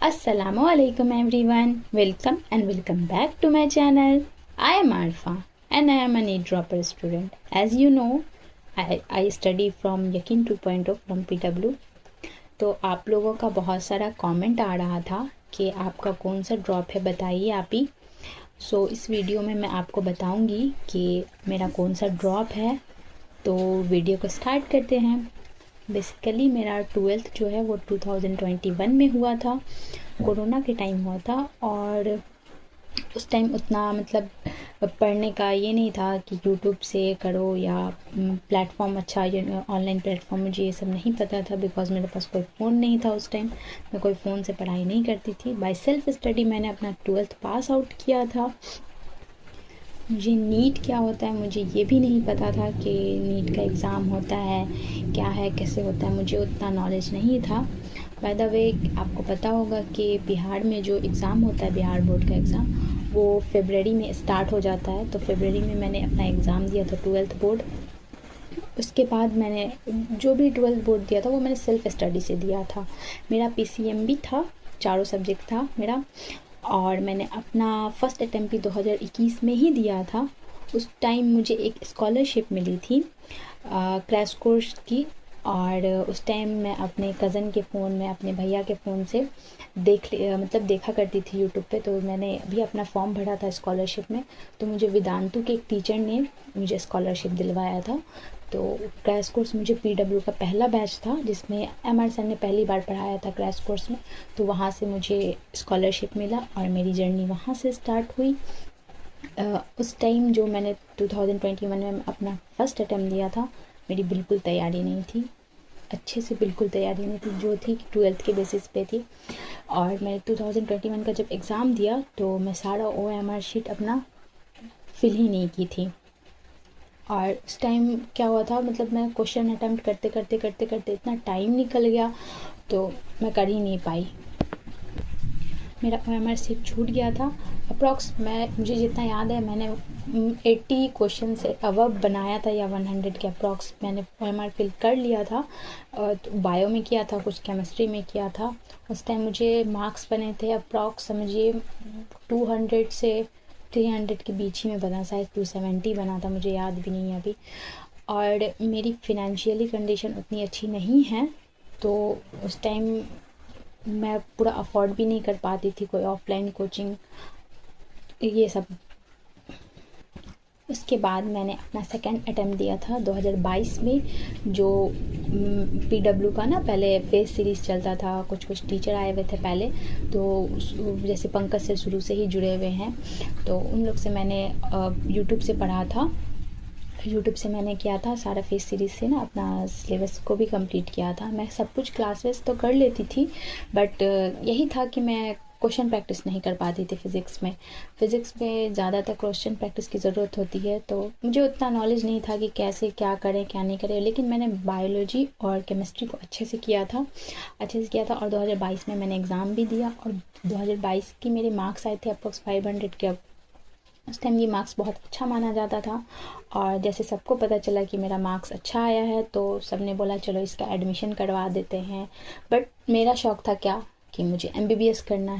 Assalamualaikum everyone. Welcome back to my channel. I am Arfa and I am a NEET dropper student. As you know, I study from Yakin 2.0 from PW. तो आप लोगों का बहुत सारा comment आ रहा था कि आपका कौन सा ड्रॉप है, बताइए आप ही। इस वीडियो में मैं आपको बताऊंगी कि मेरा कौन सा ड्रॉप है। तो वीडियो को स्टार्ट करते हैं। बेसिकली मेरा 12th जो है वो 2021 में हुआ था, कोरोना के टाइम हुआ था। और उस टाइम उतना मतलब पढ़ने का ये नहीं था कि यूट्यूब से करो या प्लेटफॉर्म अच्छा ऑनलाइन प्लेटफॉर्म, मुझे ये सब नहीं पता था बिकॉज़ मेरे पास कोई फ़ोन नहीं था उस टाइम। मैं कोई फ़ोन से पढ़ाई नहीं करती थी। बाय सेल्फ स्टडी मैंने अपना 12th पास आउट किया था। मुझे नीट क्या होता है मुझे ये भी नहीं पता था कि नीट का एग्ज़ाम होता है, क्या है, कैसे होता है, मुझे उतना नॉलेज नहीं था। बाय द वे आपको पता होगा कि बिहार में जो एग्ज़ाम होता है, बिहार बोर्ड का एग्ज़ाम, वो फरवरी में स्टार्ट हो जाता है। तो फरवरी में मैंने अपना एग्ज़ाम दिया था 12th बोर्ड। उसके बाद मैंने जो भी 12th बोर्ड दिया था वो मैंने सेल्फ़ स्टडी से दिया था। मेरा PCM भी था, चारों सब्जेक्ट था मेरा। और मैंने अपना फर्स्ट अटेम्प्ट भी 2021 में ही दिया था। उस टाइम मुझे एक स्कॉलरशिप मिली थी क्रैश कोर्स की। और उस टाइम मैं अपने कज़न के फ़ोन में, अपने भैया के फ़ोन से देखा करती थी यूट्यूब पे। तो मैंने भी अपना फॉर्म भरा था स्कॉलरशिप में। तो मुझे वेदांतु के एक टीचर ने मुझे स्कॉलरशिप दिलवाया था। तो क्रैश कोर्स मुझे PW का पहला बैच था जिसमें MR सर ने पहली बार पढ़ाया था क्रैश कोर्स में। तो वहाँ से मुझे स्कॉलरशिप मिला और मेरी जर्नी वहाँ से स्टार्ट हुई। उस टाइम जो मैंने 2021 में अपना फ़र्स्ट अटेम्प्ट दिया था, मेरी बिल्कुल तैयारी नहीं थी, अच्छे से बिल्कुल तैयारी नहीं थी, जो थी 12th के बेसिस पे थी। और मैंने 2021 का जब एग्ज़ाम दिया तो मैं सारा OMR शीट अपना फिल ही नहीं की थी। और उस टाइम क्या हुआ था, मतलब मैं क्वेश्चन अटैम्प्ट करते इतना टाइम निकल गया तो मैं कर ही नहीं पाई। मेरा OMR शीट छूट गया था। अप्रॉक्स मुझे जितना याद है मैंने 80 क्वेश्चन से अबव बनाया था या 100 के अप्रॉक्स मैंने OMR फिल कर लिया था। तो बायो में किया था, कुछ केमिस्ट्री में किया था। उस टाइम मुझे मार्क्स बने थे अप्रॉक्स समझिए 200 से 300 के बीच ही में बना, शायद 270 बना था, मुझे याद भी नहीं है अभी। और मेरी फिनेंशियली कंडीशन उतनी अच्छी नहीं है, तो उस टाइम मैं पूरा अफोर्ड भी नहीं कर पाती थी कोई ऑफलाइन कोचिंग ये सब। उसके बाद मैंने अपना सेकंड अटेम्प्ट दिया था 2022 में, जो PW का ना पहले फेस सीरीज़ चलता था, कुछ टीचर आए हुए थे पहले। तो जैसे पंकज से शुरू से ही जुड़े हुए हैं, तो उन लोग से मैंने यूट्यूब से पढ़ा था। यूट्यूब से मैंने किया था सारा फेस सीरीज़ से ना अपना सिलेबस को भी कंप्लीट किया था। मैं सब कुछ क्लासेस तो कर लेती थी, बट यही था कि मैं क्वेश्चन प्रैक्टिस नहीं कर पाती थी फ़िज़िक्स में ज़्यादातर क्वेश्चन प्रैक्टिस की ज़रूरत होती है। तो मुझे उतना नॉलेज नहीं था कि कैसे क्या करें क्या नहीं करें, लेकिन मैंने बायोलॉजी और केमिस्ट्री को अच्छे से किया था और 2022 में मैंने एग्ज़ाम भी दिया। और 2022 की मेरे मार्क्स आए थे अप्रॉक्स 500 के। उस टाइम ये मार्क्स बहुत अच्छा माना जाता था। और जैसे सबको पता चला कि मेरा मार्क्स अच्छा आया है तो सब ने बोला चलो इसका एडमिशन करवा देते हैं। बट मेरा शौक़ था क्या कि मुझे MBBS करना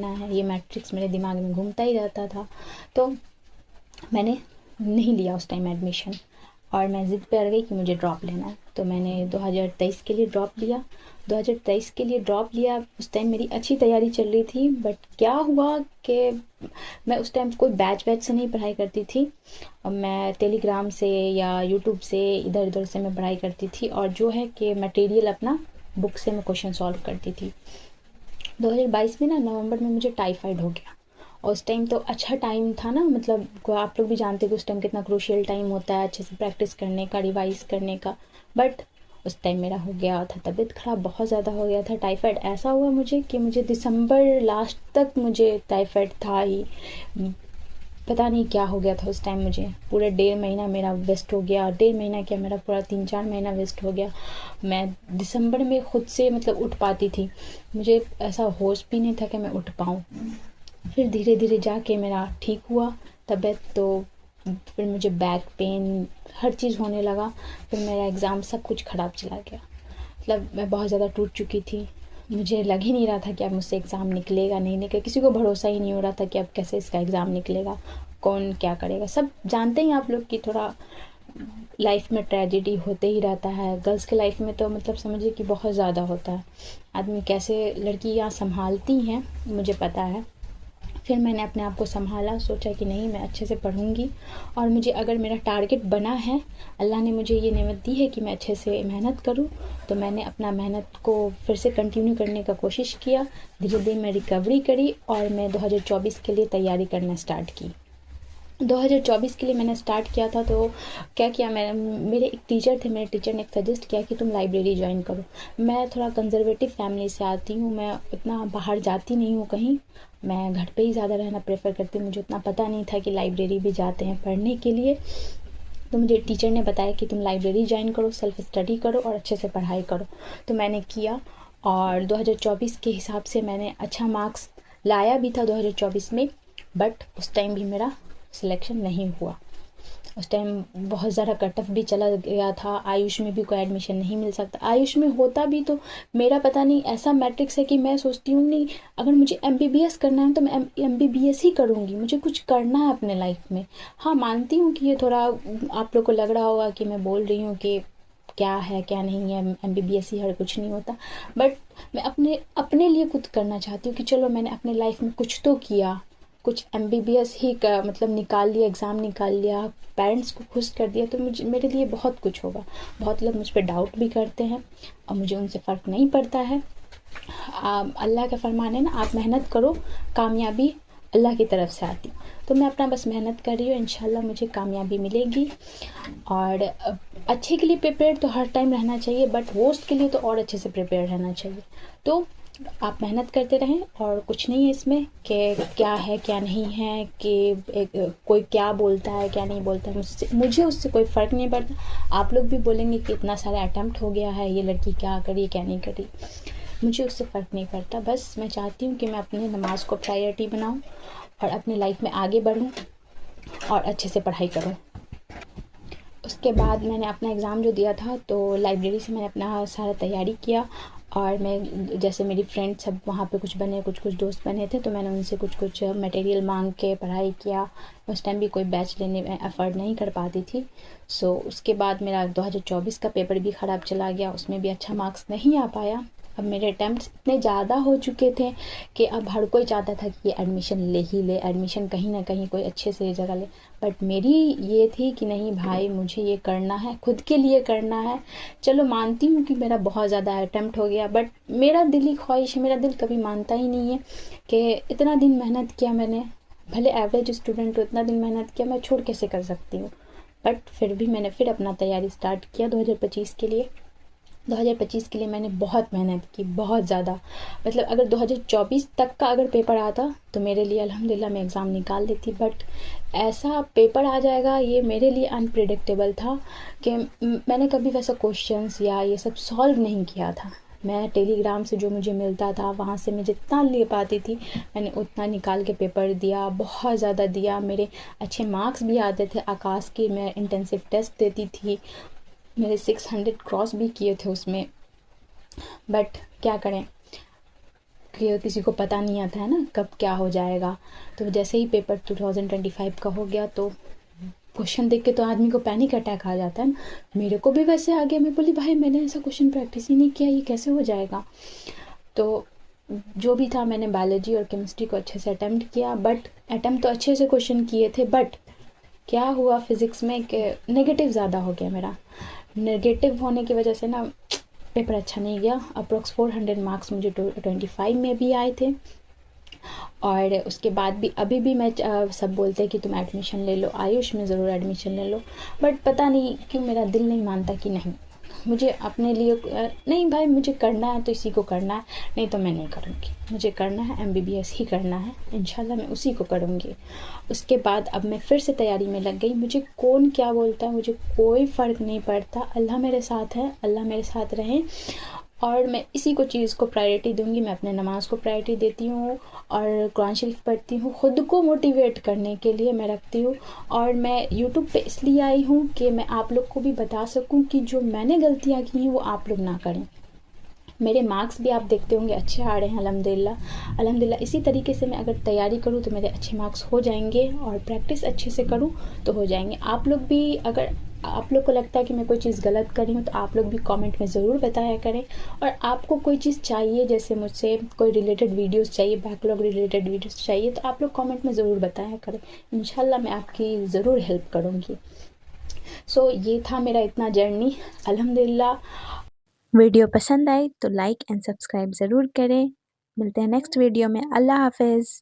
है, ये मैट्रिक्स मेरे दिमाग में घूमता ही रहता था। तो मैंने नहीं लिया उस टाइम एडमिशन और मैं ज़िद पे अड़ गई कि मुझे ड्रॉप लेना है। तो मैंने 2023 के लिए ड्रॉप लिया। उस टाइम मेरी अच्छी तैयारी चल रही थी, बट क्या हुआ कि मैं उस टाइम कोई बैच से नहीं पढ़ाई करती थी। मैं टेलीग्राम से या यूट्यूब से इधर उधर से मैं पढ़ाई करती थी, और जो है कि मटेरियल अपना बुक से मैं क्वेश्चन सॉल्व करती थी। 2022 में ना नवंबर में मुझे टाइफाइड हो गया। और उस टाइम तो अच्छा टाइम था ना, मतलब आप लोग भी जानते हो उस टाइम कितना क्रूशियल टाइम होता है अच्छे से प्रैक्टिस करने का, रिवाइज करने का। बट उस टाइम मेरा हो गया था, तबीयत ख़राब बहुत ज़्यादा हो गया था। टाइफाइड ऐसा हुआ मुझे कि मुझे दिसंबर लास्ट तक मुझे टाइफाइड था ही। पता नहीं क्या हो गया था उस टाइम, मुझे पूरा 1.5 महीना मेरा वेस्ट हो गया। 1.5 महीना क्या, मेरा पूरा 3-4 महीना वेस्ट हो गया। मैं दिसंबर में खुद से मतलब उठ पाती थी, मुझे ऐसा होश भी नहीं था कि मैं उठ पाऊँ। फिर धीरे धीरे जाके मेरा ठीक हुआ तबीयत। तो फिर मुझे बैक पेन हर चीज़ होने लगा। फिर मेरा एग्ज़ाम सब कुछ ख़राब चला गया, मतलब मैं बहुत ज़्यादा टूट चुकी थी। मुझे लग ही नहीं रहा था कि अब मुझसे एग्ज़ाम निकलेगा नहीं निकलेगा, किसी को भरोसा ही नहीं हो रहा था कि अब कैसे इसका एग्ज़ाम निकलेगा, कौन क्या करेगा। सब जानते हैं आप लोग कि थोड़ा लाइफ में ट्रेजेडी होते ही रहता है। गर्ल्स के लाइफ में तो मतलब समझिए कि बहुत ज़्यादा होता है। आदमी कैसे लड़कियाँ संभालती हैं मुझे पता है। फिर मैंने अपने आप को संभाला, सोचा कि नहीं मैं अच्छे से पढ़ूंगी, और मुझे अगर मेरा टारगेट बना है, अल्लाह ने मुझे ये नेमत दी है कि मैं अच्छे से मेहनत करूं, तो मैंने अपना मेहनत को फिर से कंटिन्यू करने का कोशिश किया। धीरे धीरे मैं रिकवरी करी और मैं 2024 के लिए तैयारी करना स्टार्ट की। 2024 के लिए मैंने स्टार्ट किया था तो क्या किया, मैं मेरे एक टीचर थे, मेरे टीचर ने सजेस्ट किया कि तुम लाइब्रेरी ज्वाइन करो। मैं थोड़ा कंजर्वेटिव फैमिली से आती हूँ, मैं उतना बाहर जाती नहीं हूँ कहीं, मैं घर पे ही ज़्यादा रहना प्रेफर करती हूँ। मुझे उतना पता नहीं था कि लाइब्रेरी भी जाते हैं पढ़ने के लिए, तो मुझे टीचर ने बताया कि तुम लाइब्रेरी ज्वाइन करो, सेल्फ स्टडी करो और अच्छे से पढ़ाई करो। तो मैंने किया और 2024 के हिसाब से मैंने अच्छा मार्क्स लाया भी था 2024 में, बट उस टाइम भी मेरा सिलेक्शन नहीं हुआ। उस टाइम बहुत ज़्यादा कट ऑफ भी चला गया था, आयुष में भी कोई एडमिशन नहीं मिल सकता। आयुष में होता भी तो मेरा पता नहीं ऐसा मैट्रिक्स है कि मैं सोचती हूँ नहीं, अगर मुझे MBBS करना है तो मैं MBBS ही करूँगी, मुझे कुछ करना है अपने लाइफ में। हाँ मानती हूँ कि ये थोड़ा आप लोग को लग रहा होगा कि मैं बोल रही हूँ कि क्या है क्या नहीं है, MBBS ही हर कुछ नहीं होता, बट मैं अपने लिए कुछ करना चाहती हूँ कि चलो मैंने अपने लाइफ में कुछ तो किया, कुछ MBBS ही का मतलब निकाल लिया, एग्ज़ाम निकाल लिया, पेरेंट्स को खुश कर दिया, तो मुझे मेरे लिए बहुत कुछ होगा। बहुत लोग मुझ पर डाउट भी करते हैं और मुझे उनसे फ़र्क नहीं पड़ता है। अल्लाह का फरमान है ना, आप मेहनत करो, कामयाबी अल्लाह की तरफ से आती। तो मैं अपना बस मेहनत कर रही हूँ, इंशाल्लाह मुझे कामयाबी मिलेगी। और अच्छे के लिए प्रिपेयर तो हर टाइम रहना चाहिए, बट वर्स्ट के लिए तो और अच्छे से प्रिपेयर रहना चाहिए। तो आप मेहनत करते रहें, और कुछ नहीं है इसमें कि क्या है क्या नहीं है, कि कोई क्या बोलता है क्या नहीं बोलता है, मुझे उससे कोई फ़र्क नहीं पड़ता। आप लोग भी बोलेंगे कि इतना सारा अटैम्प्ट हो गया है, ये लड़की क्या करी क्या नहीं करी, मुझे उससे फ़र्क नहीं पड़ता। बस मैं चाहती हूँ कि मैं अपने नमाज को प्रायोरिटी बनाऊँ और अपनी लाइफ में आगे बढ़ूँ और अच्छे से पढ़ाई करूँ। उसके बाद मैंने अपना एग्ज़ाम जो दिया था, तो लाइब्रेरी से मैंने अपना सारा तैयारी किया, और मैं जैसे मेरी फ्रेंड सब वहाँ पे कुछ बने, कुछ दोस्त बने थे, तो मैंने उनसे कुछ मटेरियल मांग के पढ़ाई किया। उस टाइम भी कोई बैच लेने में अफोर्ड नहीं कर पाती थी। सो उसके बाद मेरा 2024 का पेपर भी ख़राब चला गया, उसमें भी अच्छा मार्क्स नहीं आ पाया। अब मेरे अटैम्प्ट्स इतने ज़्यादा हो चुके थे कि अब हर कोई चाहता था कि ये एडमिशन ले ही ले, एडमिशन कहीं ना कहीं कोई अच्छे से जगह ले, बट मेरी ये थी कि नहीं भाई, मुझे ये करना है, खुद के लिए करना है। चलो मानती हूँ कि मेरा बहुत ज़्यादा अटैम्प्ट हो गया, बट मेरा दिली ख्वाहिश है, मेरा दिल कभी मानता ही नहीं है कि इतना दिन मेहनत किया मैंने, भले एवरेज स्टूडेंट हो, इतना दिन मेहनत किया, मैं छोड़ कैसे कर सकती हूँ। बट फिर भी मैंने फिर अपना तैयारी स्टार्ट किया 2025 के लिए। 2025 के लिए मैंने बहुत मेहनत की, बहुत ज़्यादा। मतलब अगर 2024 तक का अगर पेपर आता तो मेरे लिए अल्हम्दुलिल्लाह मैं एग्ज़ाम निकाल लेती, बट ऐसा पेपर आ जाएगा ये मेरे लिए अनप्रिडिक्टेबल था कि मैंने कभी वैसा क्वेश्चंस या ये सब सॉल्व नहीं किया था। मैं टेलीग्राम से जो मुझे मिलता था वहाँ से मैं जितना ले पाती थी मैंने उतना निकाल के पेपर दिया, बहुत ज़्यादा दिया। मेरे अच्छे मार्क्स भी आते थे आकाश की, मैं इंटेंसिव टेस्ट देती थी, मेरे 600 क्रॉस भी किए थे उसमें। बट क्या करें कि किसी को पता नहीं आता है ना कब क्या हो जाएगा। तो जैसे ही पेपर 2025 का हो गया तो क्वेश्चन देख के तो आदमी को पैनिक अटैक आ जाता है ना, मेरे को भी वैसे आ गया। मैं बोली भाई मैंने ऐसा क्वेश्चन प्रैक्टिस ही नहीं किया, ये कैसे हो जाएगा। तो जो भी था मैंने बायोलॉजी और केमिस्ट्री को अच्छे से अटेम्प्ट किया, बट अटेम्प्ट तो अच्छे से क्वेश्चन किए थे, बट क्या हुआ फिज़िक्स में कि नेगेटिव ज़्यादा हो गया मेरा। नेगेटिव होने की वजह से ना पेपर अच्छा नहीं गया। अप्रोक्स 400 मार्क्स मुझे 25 में भी आए थे। और उसके बाद भी अभी भी मैं सब बोलते हैं कि तुम एडमिशन ले लो, आयुष में ज़रूर एडमिशन ले लो, बट पता नहीं क्यों मेरा दिल नहीं मानता कि नहीं मुझे अपने लिए नहीं भाई, मुझे करना है तो इसी को करना है, नहीं तो मैं नहीं करूँगी। मुझे करना है MBBS ही करना है, इंशाल्लाह मैं उसी को करूँगी। उसके बाद अब मैं फिर से तैयारी में लग गई। मुझे कौन क्या बोलता है मुझे कोई फ़र्क नहीं पड़ता, अल्लाह मेरे साथ है, अल्लाह मेरे साथ रहे, और मैं इसी को चीज़ को प्रायोरिटी दूंगी। मैं अपने नमाज को प्रायोरिटी देती हूँ और कुरान शरीफ पढ़ती हूँ, खुद को मोटिवेट करने के लिए मैं रखती हूँ। और मैं यूट्यूब पे इसलिए आई हूँ कि मैं आप लोग को भी बता सकूँ कि जो मैंने गलतियाँ की हैं वो आप लोग ना करें। मेरे मार्क्स भी आप देखते होंगे अच्छे आ रहे हैं अल्हम्दुलिल्लाह। अल्हम्दुलिल्लाह इसी तरीके से मैं अगर तैयारी करूँ तो मेरे अच्छे मार्क्स हो जाएंगे, और प्रैक्टिस अच्छे से करूँ तो हो जाएंगे। आप लोग भी, अगर आप लोग को लगता है कि मैं कोई चीज़ गलत कर रही हूँ तो आप लोग भी कमेंट में ज़रूर बताया करें। और आपको कोई चीज़ चाहिए, जैसे मुझसे कोई रिलेटेड वीडियोस चाहिए, बैकलॉग रिलेटेड वीडियोस चाहिए, तो आप लोग कमेंट में ज़रूर बताया करें। इंशाल्लाह मैं आपकी ज़रूर हेल्प करूँगी। सो ये था मेरा इतना जर्नी अल्हम्दुलिल्लाह। वीडियो पसंद आई तो लाइक एंड सब्सक्राइब ज़रूर करें। मिलते हैं नेक्स्ट वीडियो में। अल्लाह हाफ़िज़।